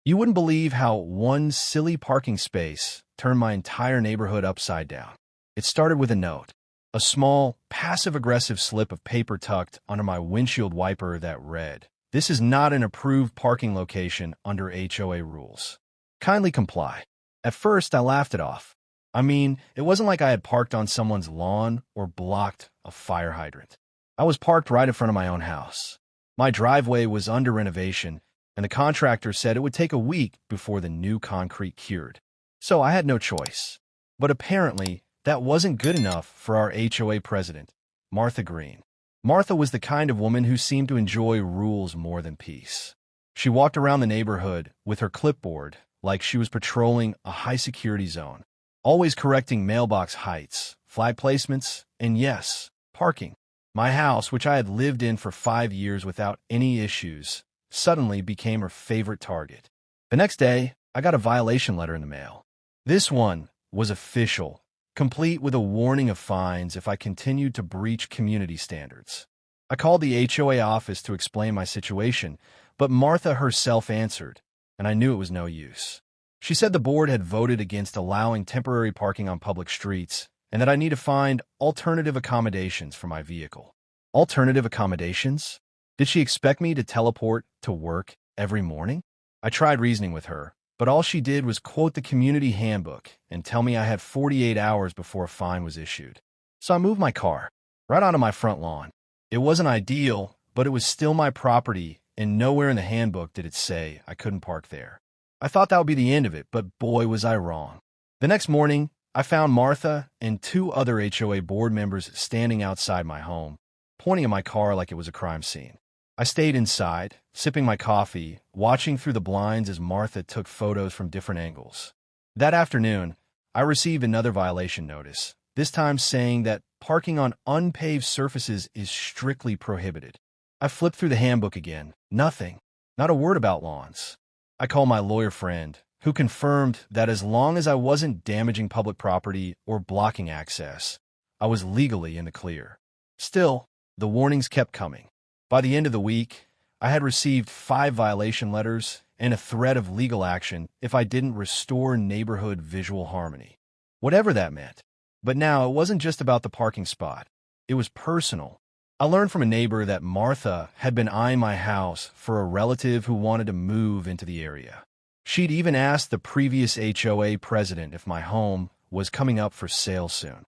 You wouldn't believe how one silly parking space turned my entire neighborhood upside down. It started with a note, a small, passive-aggressive slip of paper tucked under my windshield wiper that read, "This is not an approved parking location under HOA rules. Kindly comply." At first, I laughed it off. I mean, it wasn't like I had parked on someone's lawn or blocked a fire hydrant. I was parked right in front of my own house. My driveway was under renovation, and the contractor said it would take a week before the new concrete cured. So I had no choice. But apparently, that wasn't good enough for our HOA president, Martha Greene. Martha was the kind of woman who seemed to enjoy rules more than peace. She walked around the neighborhood with her clipboard like she was patrolling a high-security zone, always correcting mailbox heights, flag placements, and yes, parking. My house, which I had lived in for 5 years without any issues, suddenly became her favorite target. The next day, I got a violation letter in the mail. This one was official, complete with a warning of fines if I continued to breach community standards. I called the HOA office to explain my situation, but Martha herself answered, and I knew it was no use. She said the board had voted against allowing temporary parking on public streets and that I need to find alternative accommodations for my vehicle. Alternative accommodations? Did she expect me to teleport to work every morning? I tried reasoning with her, but all she did was quote the community handbook and tell me I had 48 hours before a fine was issued. So I moved my car right onto my front lawn. It wasn't ideal, but it was still my property, and nowhere in the handbook did it say I couldn't park there. I thought that would be the end of it, but boy was I wrong. The next morning, I found Martha and 2 other HOA board members standing outside my home, pointing at my car like it was a crime scene. I stayed inside, sipping my coffee, watching through the blinds as Martha took photos from different angles. That afternoon, I received another violation notice, this time saying that parking on unpaved surfaces is strictly prohibited. I flipped through the handbook again. Nothing. Not a word about lawns. I called my lawyer friend, who confirmed that as long as I wasn't damaging public property or blocking access, I was legally in the clear. Still, the warnings kept coming. By the end of the week, I had received 5 violation letters and a threat of legal action if I didn't restore neighborhood visual harmony. Whatever that meant. But now it wasn't just about the parking spot. It was personal. I learned from a neighbor that Martha had been eyeing my house for a relative who wanted to move into the area. She'd even asked the previous HOA president if my home was coming up for sale soon.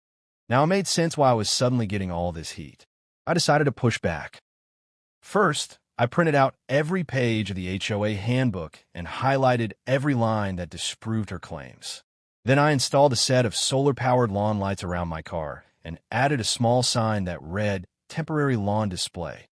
Now it made sense why I was suddenly getting all this heat. I decided to push back. First, I printed out every page of the HOA handbook and highlighted every line that disproved her claims. Then I installed a set of solar-powered lawn lights around my car and added a small sign that read, "Temporary Lawn Display.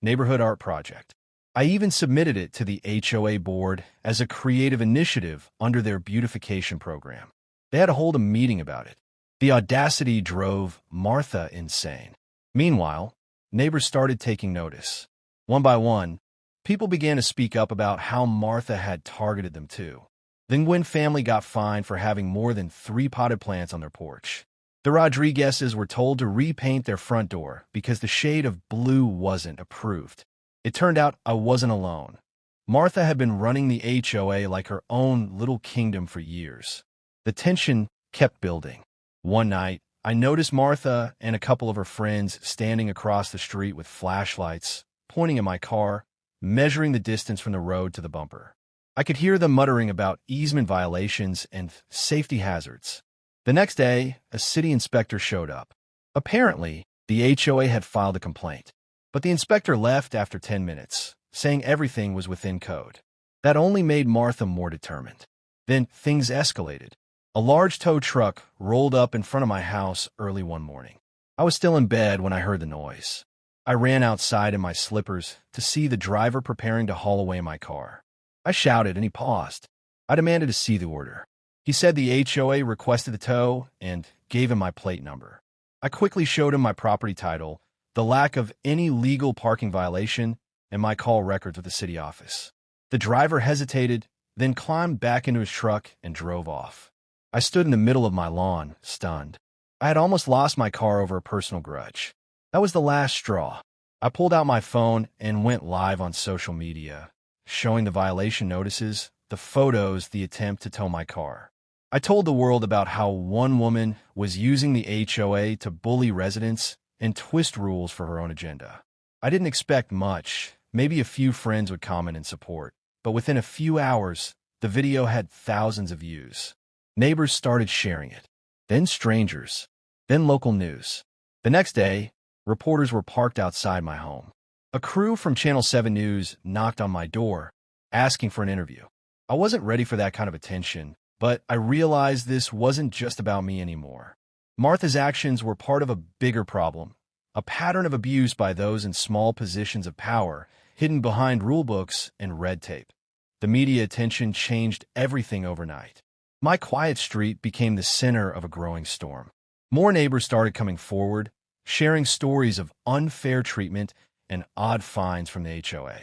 Neighborhood Art Project." I even submitted it to the HOA board as a creative initiative under their beautification program. They had to hold a meeting about it. The audacity drove Martha insane. Meanwhile, neighbors started taking notice. One by one, people began to speak up about how Martha had targeted them too. The Nguyen family got fined for having more than 3 potted plants on their porch. The Rodriguezes were told to repaint their front door because the shade of blue wasn't approved. It turned out I wasn't alone. Martha had been running the HOA like her own little kingdom for years. The tension kept building. One night, I noticed Martha and a couple of her friends standing across the street with flashlights, pointing at my car, measuring the distance from the road to the bumper. I could hear them muttering about easement violations and safety hazards. The next day, a city inspector showed up. Apparently, the HOA had filed a complaint, but the inspector left after 10 minutes, saying everything was within code. That only made Martha more determined. Then things escalated. A large tow truck rolled up in front of my house early one morning. I was still in bed when I heard the noise. I ran outside in my slippers to see the driver preparing to haul away my car. I shouted and he paused. I demanded to see the order. He said the HOA requested the tow and gave him my plate number. I quickly showed him my property title, the lack of any legal parking violation, and my call records with the city office. The driver hesitated, then climbed back into his truck and drove off. I stood in the middle of my lawn, stunned. I had almost lost my car over a personal grudge. That was the last straw. I pulled out my phone and went live on social media, showing the violation notices, the photos, the attempt to tow my car. I told the world about how one woman was using the HOA to bully residents and twist rules for her own agenda. I didn't expect much. Maybe a few friends would comment and support. But within a few hours, the video had thousands of views. Neighbors started sharing it. Then strangers. Then local news. The next day, reporters were parked outside my home. A crew from Channel 7 News knocked on my door, asking for an interview. I wasn't ready for that kind of attention, but I realized this wasn't just about me anymore. Martha's actions were part of a bigger problem, a pattern of abuse by those in small positions of power, hidden behind rulebooks and red tape. The media attention changed everything overnight. My quiet street became the center of a growing storm. More neighbors started coming forward, sharing stories of unfair treatment and odd fines from the HOA.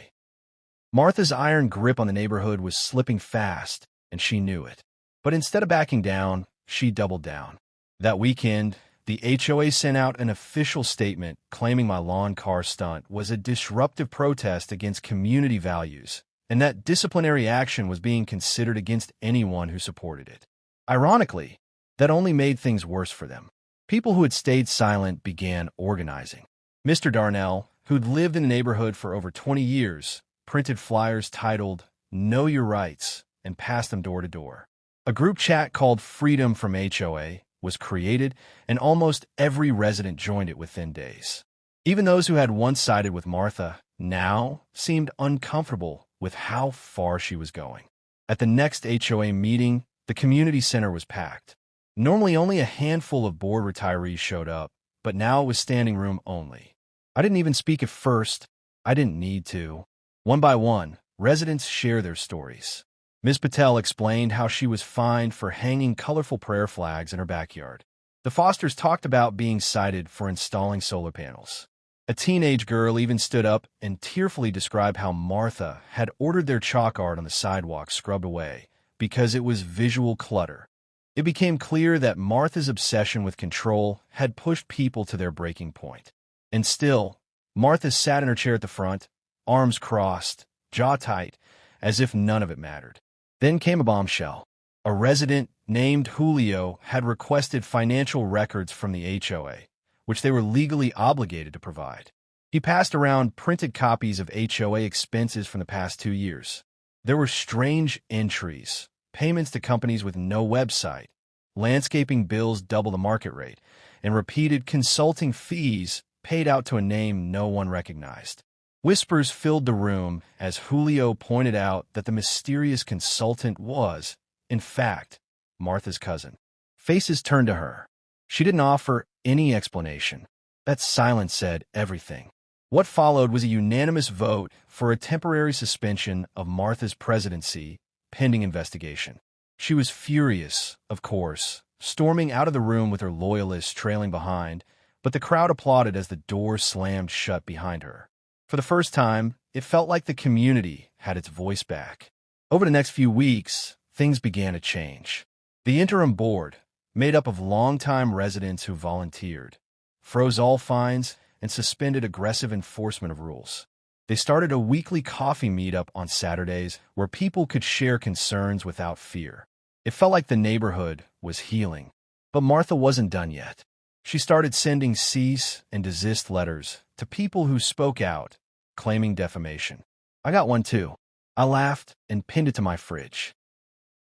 Martha's iron grip on the neighborhood was slipping fast, and she knew it. But instead of backing down, she doubled down. That weekend, the HOA sent out an official statement claiming my lawn car stunt was a disruptive protest against community values, and that disciplinary action was being considered against anyone who supported it. Ironically, that only made things worse for them. People who had stayed silent began organizing. Mr. Darnell, who'd lived in the neighborhood for over 20 years, printed flyers titled, "Know Your Rights," and passed them door to door. A group chat called Freedom from HOA was created, and almost every resident joined it within days. Even those who had once sided with Martha now seemed uncomfortable with how far she was going. At the next HOA meeting, the community center was packed. Normally only a handful of board retirees showed up, but now it was standing room only. I didn't even speak at first. I didn't need to. One by one, residents shared their stories. Ms. Patel explained how she was fined for hanging colorful prayer flags in her backyard. The Fosters talked about being cited for installing solar panels. A teenage girl even stood up and tearfully described how Martha had ordered their chalk art on the sidewalk scrubbed away because it was visual clutter. It became clear that Martha's obsession with control had pushed people to their breaking point. And still, Martha sat in her chair at the front, arms crossed, jaw tight, as if none of it mattered. Then came a bombshell. A resident named Julio had requested financial records from the HOA, which they were legally obligated to provide. He passed around printed copies of HOA expenses from the past 2 years. There were strange entries, payments to companies with no website, landscaping bills double the market rate, and repeated consulting fees paid out to a name no one recognized. Whispers filled the room as Julio pointed out that the mysterious consultant was, in fact, Martha's cousin. Faces turned to her. She didn't offer any explanation. That silence said everything. What followed was a unanimous vote for a temporary suspension of Martha's presidency, pending investigation. She was furious, of course, storming out of the room with her loyalists trailing behind, but the crowd applauded as the door slammed shut behind her. For the first time, it felt like the community had its voice back. Over the next few weeks, things began to change. The interim board, made up of longtime residents who volunteered, froze all fines and suspended aggressive enforcement of rules. They started a weekly coffee meetup on Saturdays where people could share concerns without fear. It felt like the neighborhood was healing. But Martha wasn't done yet. She started sending cease and desist letters to people who spoke out, claiming defamation. I got one too. I laughed and pinned it to my fridge.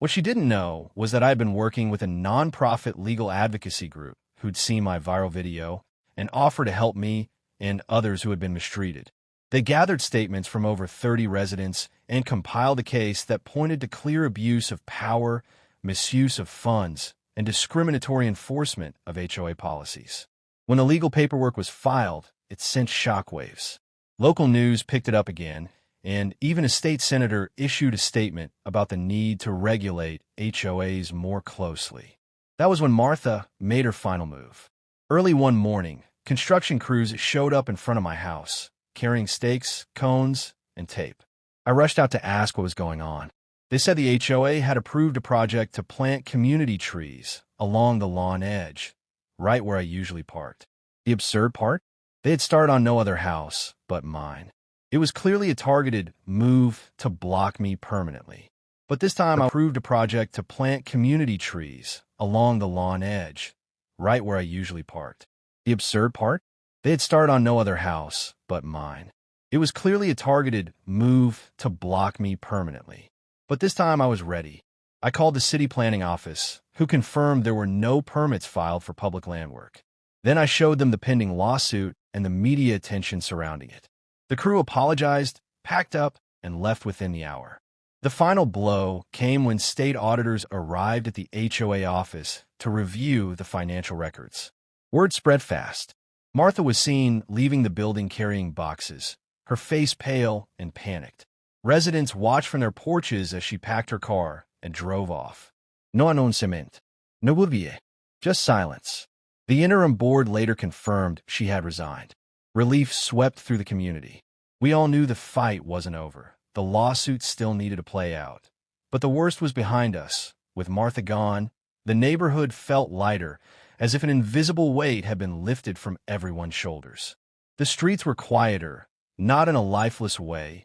What she didn't know was that I'd been working with a nonprofit legal advocacy group who'd seen my viral video and offered to help me and others who had been mistreated. They gathered statements from over 30 residents and compiled a case that pointed to clear abuse of power, misuse of funds, and discriminatory enforcement of HOA policies. When the legal paperwork was filed, it sent shockwaves. Local news picked it up again, and even a state senator issued a statement about the need to regulate HOAs more closely. That was when Martha made her final move. Early one morning, construction crews showed up in front of my house, carrying stakes, cones, and tape. I rushed out to ask what was going on. They said the HOA had approved a project to plant community trees along the lawn edge, right where I usually parked. The absurd part? They had started on no other house but mine. It was clearly a targeted move to block me permanently. But this time I approved a project to plant community trees along the lawn edge, right where I usually parked. The absurd part? They had started on no other house but mine. It was clearly a targeted move to block me permanently. But this time I was ready. I called the city planning office, who confirmed there were no permits filed for public land work. Then I showed them the pending lawsuit and the media attention surrounding it. The crew apologized, packed up, and left within the hour. The final blow came when state auditors arrived at the HOA office to review the financial records. Word spread fast. Martha was seen leaving the building carrying boxes, her face pale and panicked. Residents watched from their porches as she packed her car and drove off. No announcement. No oblivion. Just silence. The interim board later confirmed she had resigned. Relief swept through the community. We all knew the fight wasn't over. The lawsuit still needed to play out. But the worst was behind us. With Martha gone, the neighborhood felt lighter, as if an invisible weight had been lifted from everyone's shoulders. The streets were quieter, not in a lifeless way,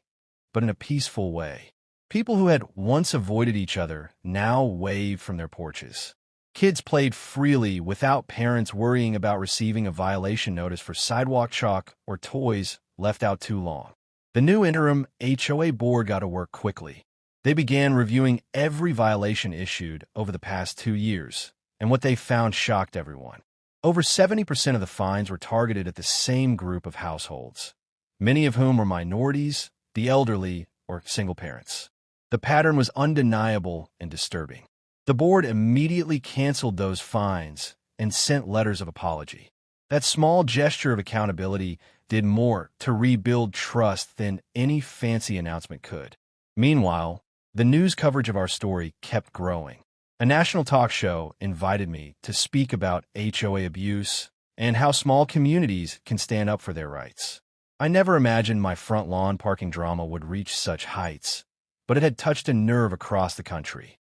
but in a peaceful way. People who had once avoided each other now waved from their porches. Kids played freely without parents worrying about receiving a violation notice for sidewalk chalk or toys left out too long. The new interim HOA board got to work quickly. They began reviewing every violation issued over the past 2 years, and what they found shocked everyone. Over 70% of the fines were targeted at the same group of households, many of whom were minorities, the elderly, or single parents. The pattern was undeniable and disturbing. The board immediately canceled those fines and sent letters of apology. That small gesture of accountability did more to rebuild trust than any fancy announcement could. Meanwhile, the news coverage of our story kept growing. A national talk show invited me to speak about HOA abuse and how small communities can stand up for their rights. I never imagined my front lawn parking drama would reach such heights, but it had touched a nerve across the country.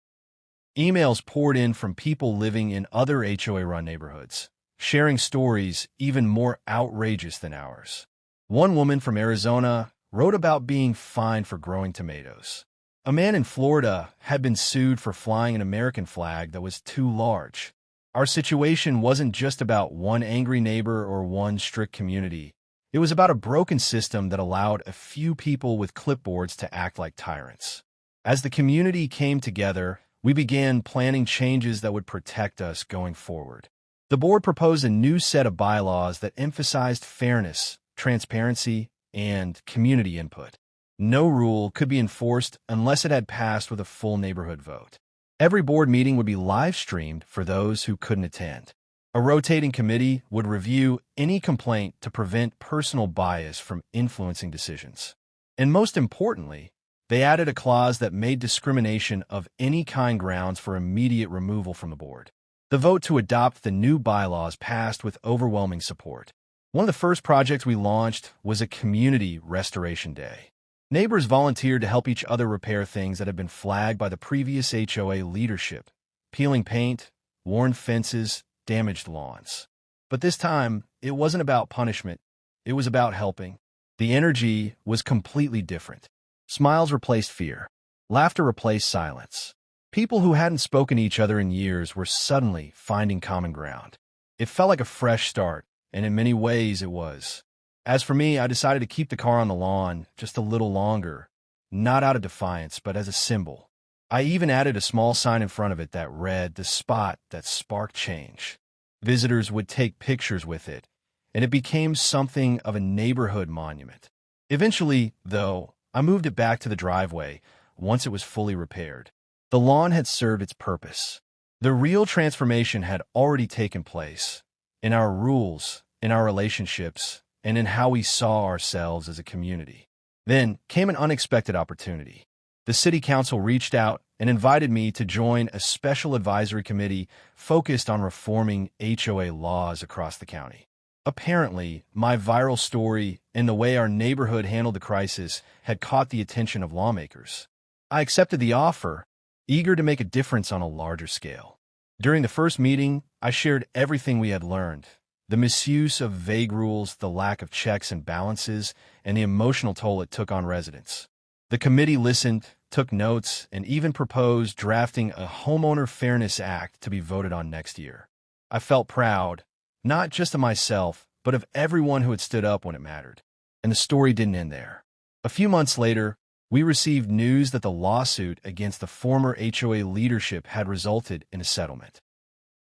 Emails poured in from people living in other HOA-run neighborhoods, sharing stories even more outrageous than ours. One woman from Arizona wrote about being fined for growing tomatoes. A man in Florida had been sued for flying an American flag that was too large. Our situation wasn't just about one angry neighbor or one strict community. It was about a broken system that allowed a few people with clipboards to act like tyrants. As the community came together, we began planning changes that would protect us going forward. The board proposed a new set of bylaws that emphasized fairness, transparency, and community input. No rule could be enforced unless it had passed with a full neighborhood vote. Every board meeting would be live-streamed for those who couldn't attend. A rotating committee would review any complaint to prevent personal bias from influencing decisions. And most importantly, they added a clause that made discrimination of any kind grounds for immediate removal from the board. The vote to adopt the new bylaws passed with overwhelming support. One of the first projects we launched was a community restoration day. Neighbors volunteered to help each other repair things that had been flagged by the previous HOA leadership, peeling paint, worn fences, damaged lawns. But this time, it wasn't about punishment. It was about helping. The energy was completely different. Smiles replaced fear. Laughter replaced silence. People who hadn't spoken to each other in years were suddenly finding common ground. It felt like a fresh start, and in many ways it was. As for me, I decided to keep the car on the lawn just a little longer, not out of defiance, but as a symbol. I even added a small sign in front of it that read, "The spot that sparked change." Visitors would take pictures with it, and it became something of a neighborhood monument. Eventually, though, I moved it back to the driveway once it was fully repaired. The lawn had served its purpose. The real transformation had already taken place in our rules, in our relationships, and in how we saw ourselves as a community. Then came an unexpected opportunity. The city council reached out and invited me to join a special advisory committee focused on reforming HOA laws across the county. Apparently, my viral story and the way our neighborhood handled the crisis had caught the attention of lawmakers. I accepted the offer, eager to make a difference on a larger scale. During the first meeting, I shared everything we had learned: the misuse of vague rules, the lack of checks and balances, and the emotional toll it took on residents. The committee listened, took notes, and even proposed drafting a Homeowner Fairness Act to be voted on next year. I felt proud, not just of myself, but of everyone who had stood up when it mattered. And the story didn't end there. A few months later, we received news that the lawsuit against the former HOA leadership had resulted in a settlement.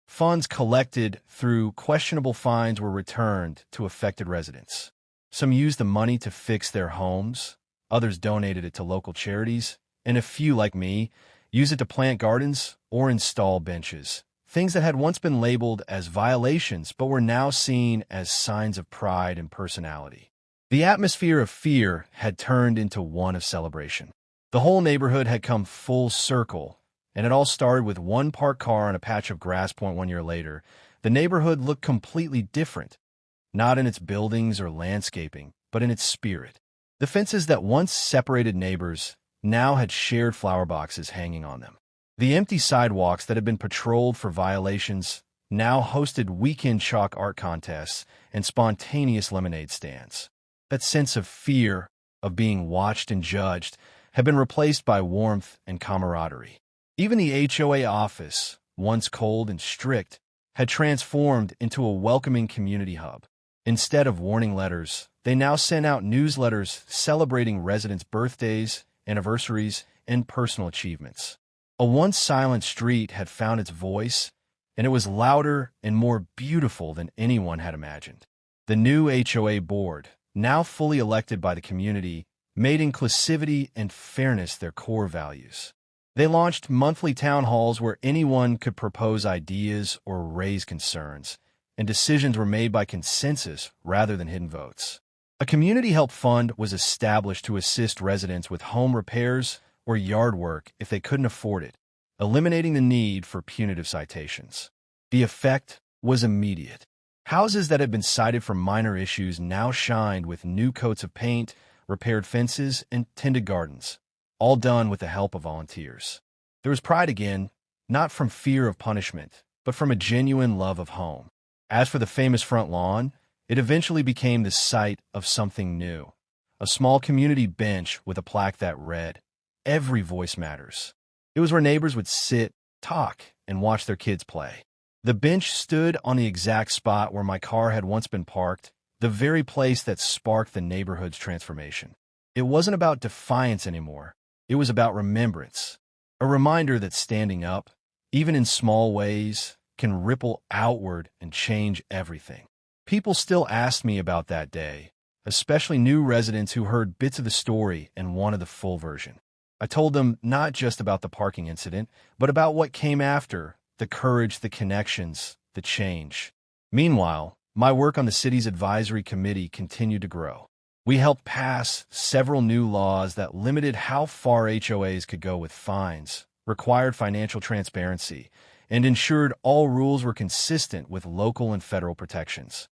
Funds collected through questionable fines were returned to affected residents. Some used the money to fix their homes, others donated it to local charities, and a few, like me, used it to plant gardens or install benches, things that had once been labeled as violations but were now seen as signs of pride and personality. The atmosphere of fear had turned into one of celebration. The whole neighborhood had come full circle, and it all started with one parked car on a patch of grass. 1 year later, the neighborhood looked completely different, not in its buildings or landscaping, but in its spirit. The fences that once separated neighbors now had shared flower boxes hanging on them. The empty sidewalks that had been patrolled for violations now hosted weekend chalk art contests and spontaneous lemonade stands. That sense of fear, of being watched and judged, had been replaced by warmth and camaraderie. Even the HOA office, once cold and strict, had transformed into a welcoming community hub. Instead of warning letters, they now sent out newsletters celebrating residents' birthdays, anniversaries, and personal achievements. A once silent street had found its voice, and it was louder and more beautiful than anyone had imagined. The new HOA board, now fully elected by the community, made inclusivity and fairness their core values. They launched monthly town halls where anyone could propose ideas or raise concerns, and decisions were made by consensus rather than hidden votes. A community help fund was established to assist residents with home repairs or yard work if they couldn't afford it, eliminating the need for punitive citations. The effect was immediate. Houses that had been cited for minor issues now shined with new coats of paint, repaired fences, and tended gardens, all done with the help of volunteers. There was pride again, not from fear of punishment, but from a genuine love of home. As for the famous front lawn, it eventually became the site of something new. A small community bench with a plaque that read, "Every voice matters." It was where neighbors would sit, talk, and watch their kids play. The bench stood on the exact spot where my car had once been parked, the very place that sparked the neighborhood's transformation. It wasn't about defiance anymore. It was about remembrance, a reminder that standing up, even in small ways, can ripple outward and change everything. People still asked me about that day, especially new residents who heard bits of the story and wanted the full version. I told them not just about the parking incident, but about what came after, the courage, the connections, the change. Meanwhile, my work on the city's advisory committee continued to grow. We helped pass several new laws that limited how far HOAs could go with fines, required financial transparency, and ensured all rules were consistent with local and federal protections.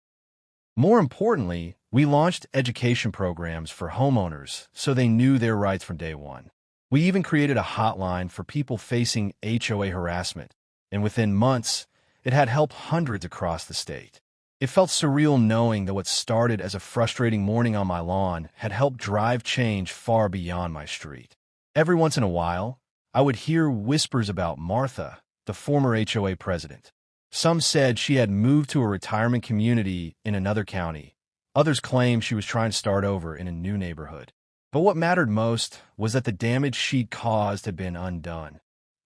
More importantly, we launched education programs for homeowners so they knew their rights from day one. We even created a hotline for people facing HOA harassment, and within months, it had helped hundreds across the state. It felt surreal knowing that what started as a frustrating morning on my lawn had helped drive change far beyond my street. Every once in a while, I would hear whispers about Martha, the former HOA president. Some said she had moved to a retirement community in another county. Others claimed she was trying to start over in a new neighborhood. But what mattered most was that the damage she'd caused had been undone.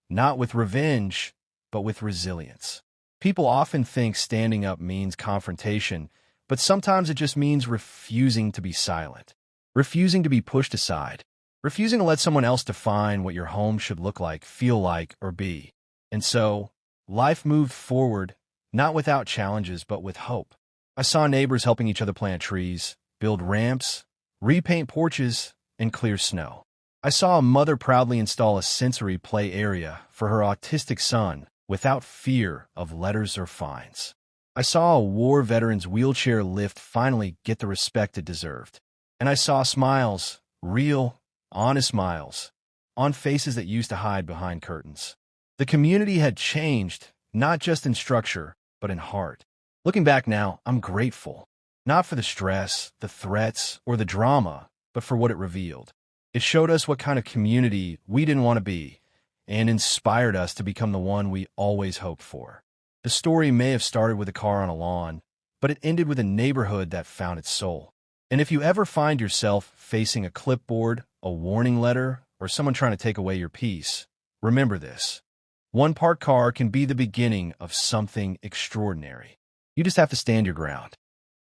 Not with revenge, but with resilience. People often think standing up means confrontation, but sometimes it just means refusing to be silent, refusing to be pushed aside, refusing to let someone else define what your home should look like, feel like, or be. And so, life moved forward, not without challenges, but with hope. I saw neighbors helping each other plant trees, build ramps, repaint porches, and clear snow. I saw a mother proudly install a sensory play area for her autistic son without fear of letters or fines. I saw a war veteran's wheelchair lift finally get the respect it deserved. And I saw smiles, real, honest smiles, on faces that used to hide behind curtains. The community had changed, not just in structure, but in heart. Looking back now, I'm grateful. Not for the stress, the threats, or the drama, but for what it revealed. It showed us what kind of community we didn't want to be and inspired us to become the one we always hoped for. The story may have started with a car on a lawn, but it ended with a neighborhood that found its soul. And if you ever find yourself facing a clipboard, a warning letter, or someone trying to take away your peace, remember this. One parked car can be the beginning of something extraordinary. You just have to stand your ground.